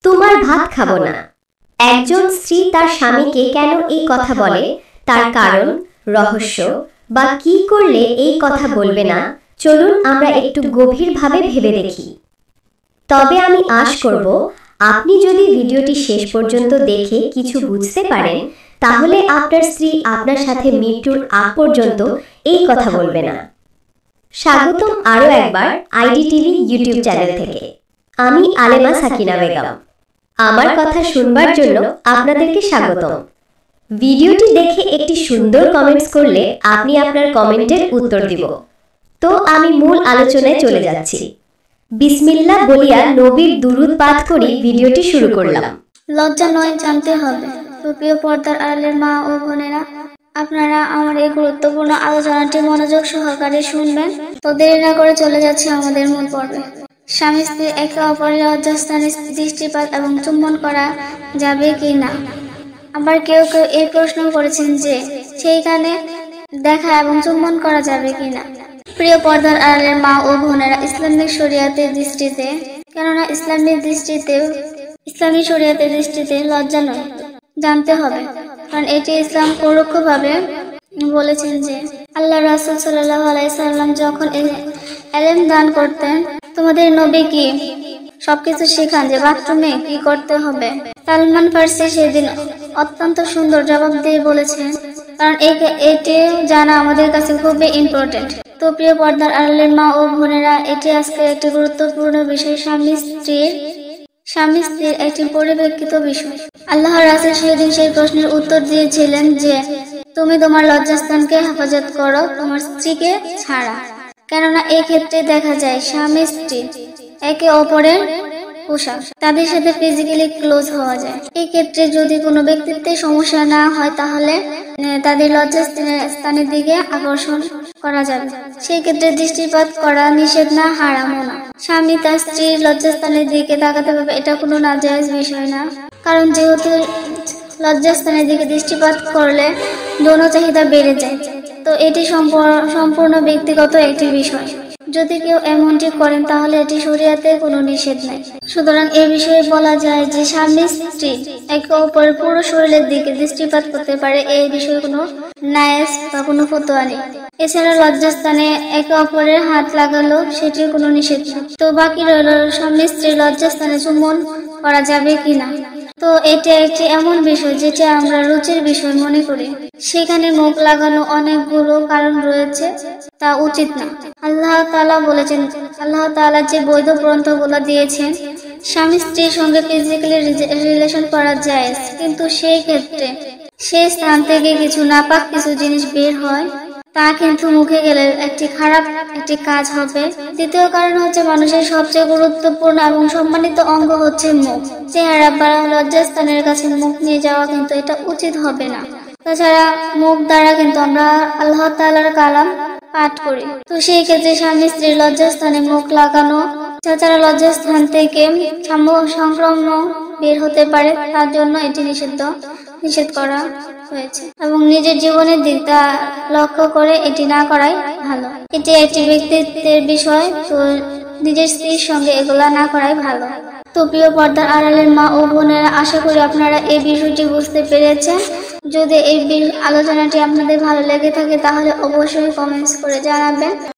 তোমার ভাত খাবো না। একজন স্ত্রী তার স্বামীকে কেন এই কথা বলে, তার কারণ, রহস্য বা কি করলে এই কথা বলবে না, চলুন আমরা একটু গভীরভাবে ভেবে দেখি। তবে আমি আশা করব আপনি যদি ভিডিওটি শেষ পর্যন্ত দেখে কিছু বুঝতে পারেন, তাহলে আপনার স্ত্রী আপনার সাথে মৃত্যুর আগ পর্যন্ত এই কথা বলবে না। স্বাগতম আরও একবার আইডিটিভি ইউটিউব চ্যানেল থেকে। আমি আলেমা সাকিনা বেগম। আমার কথা শুনবার জন্য আপনাদেরকে স্বাগতম। ভিডিওটি দেখে একটি সুন্দর কমেন্টস করলে আপনি আপনার কমেন্টের উত্তর দিব। তো আমি মূল আলোচনায় চলে যাচ্ছি। বিসমিল্লাহ বলিয়া নবীর দুরূদ পাঠ করি ভিডিওটি শুরু করলাম। লজ্জা নয়, জানতে হবে। প্রিয় পর্দার আড়ালের মা ও বোনেরা, আপনারা আমার এই গুরুত্বপূর্ণ আলোচনাটি মনোযোগ সহকারে শুনবেন। তো দেরি না করে চলে যাচ্ছে আমাদের মূল পর্বে। স্বামী স্ত্রী একে অপরের লজ্জাস্থানে দৃষ্টিপাত এবং চুম্বন করা যাবে কি না। আবার কেউ কেউ এই প্রশ্ন করেছেন যে সেইখানে দেখা এবং চুম্বন করা যাবে কি না। প্রিয় পর্দার আড়ালের মা ও বোনেরা, ইসলামিক শরিয়াতের দৃষ্টিতে, কেননা ইসলামী শরিয়াতের দৃষ্টিতে লজ্জা নয়, জানতে হবে। কারণ এটি ইসলাম পরোক্ষভাবে বলেছেন যে আল্লাহ রাসূল সাল্লাল্লাহু আলাইহি সাল্লাম যখন ইলম দান করতেন, তোমাদের নবী কি সবকিছু শেখান যে বাথরুমে কি করতে হবে। সালমান ফার্সি সেদিন অত্যন্ত সুন্দর জবাব দিয়ে বলেছেন, কারণ এটি জানা আমাদের কাছে খুবই ইম্পর্টেন্ট। তো প্রিয় পর্দার আড়ালের মা ও বোনেরা, এটি আজকে একটি গুরুত্বপূর্ণ বিষয়, স্বামী স্ত্রীর একটি পরিপ্রেক্ষিত বিষয়। আল্লাহ রাসূল সেদিন সেই প্রশ্নের উত্তর দিয়েছিলেন যে তুমি তোমার লজ্জাস্থানকে হেফাজত করো, তোমার স্ত্রীকে ছাড়া। কেননা এই ক্ষেত্রে দেখা যায় স্বামী স্ত্রী একে অপরের পোশাক, তাদের সাথে ফিজিক্যালি ক্লোজ হওয়া যায়। এই ক্ষেত্রে যদি কোনো ব্যক্তিত্বের সমস্যা না হয়, তাহলে তাদের লজ্জাস্থানের দিকে আকর্ষণ করা যাবে। সেই ক্ষেত্রে দৃষ্টিপাত করা নিষেধ না, হারামও না। স্বামী তার স্ত্রীর লজ্জাস্থানের দিকে তাকাতে পারবে, এটা কোনো নাজায়েজ বিষয় না। কারণ যেহেতু লজ্জাস্থানের দিকে দৃষ্টিপাত করলে যৌন চাহিদা বেড়ে যায়, তো এটি সম্পূর্ণ ব্যক্তিগত একটি বিষয়। যদি কেউ এমনটি করেন তাহলে এটি শরিয়াতে কোনো নিষেধ নেই। সুতরাং এই বিষয়ে বলা যায় যে স্বামী স্ত্রী একে অপরের পুরো শরীরের দিকে দৃষ্টিপাত করতে পারে, এই বিষয়ে কোনো নায়েজ বা কোনো ফতোয়া নেই। এছাড়া লজ্জাস্থানে একে অপরের হাত লাগালো, সেটির কোনো নিষেধ নেই। তো বাকি রইল স্বামী স্ত্রীর লজ্জাস্থানে চুম্বন করা যাবে কিনা। তো এটা একটি এমন বিষয় যেটা আমরা রুচির বিষয় মনে করি। সেখানে মুখ লাগানো অনেকগুলো কারণ রয়েছে, তা উচিত না। আল্লাহ তাআলা যে বৈধ গ্রন্থগুলো দিয়েছেন, স্বামী স্ত্রীর সঙ্গে ফিজিক্যালি রিলেশন করা যায়, কিন্তু সেই ক্ষেত্রে সেই স্থান থেকে কিছু নাপাক কিছু জিনিস বের হয়, তা কিন্তু মুখে গেলে একটি খারাপ একটি কাজ হবে। দ্বিতীয় কারণ হচ্ছে মানুষের সবচেয়ে গুরুত্বপূর্ণ এবং সম্মানিত অঙ্গ হচ্ছে মুখ। চেহারা বা লজ্জাস্থানের কাছে মুখ নিয়ে যাওয়া কিন্তু এটা উচিত হবে না। তাছাড়া মুখ দ্বারা কিন্তু আমরা আল্লাহ তাআলার কালাম পাঠ করি। তো সেই ক্ষেত্রে স্বামী স্ত্রীর লজ্জাস্থানে মুখ লাগানো, তাছাড়া লজ্জাস্থান থেকে সংক্রমণ বের হতে পারে, তার জন্য এটি নিষেধ করা হয়েছে। এবং নিজের জীবনের দিকটা লক্ষ্য করে এটি না করাই ভালো। এটি একটি ব্যক্তিত্বের বিষয়, তো নিজের স্ত্রীর সঙ্গে এগুলা না করাই ভালো। তো প্রিয় পর্দার আড়ালের মা ও বোনেরা, আশা করি আপনারা এই বিষয়টি বুঝতে পেরেছেন। যদি এই আলোচনাটি আপনাদের ভালো লেগে থাকে তাহলে অবশ্যই কমেন্টস করে জানাবেন।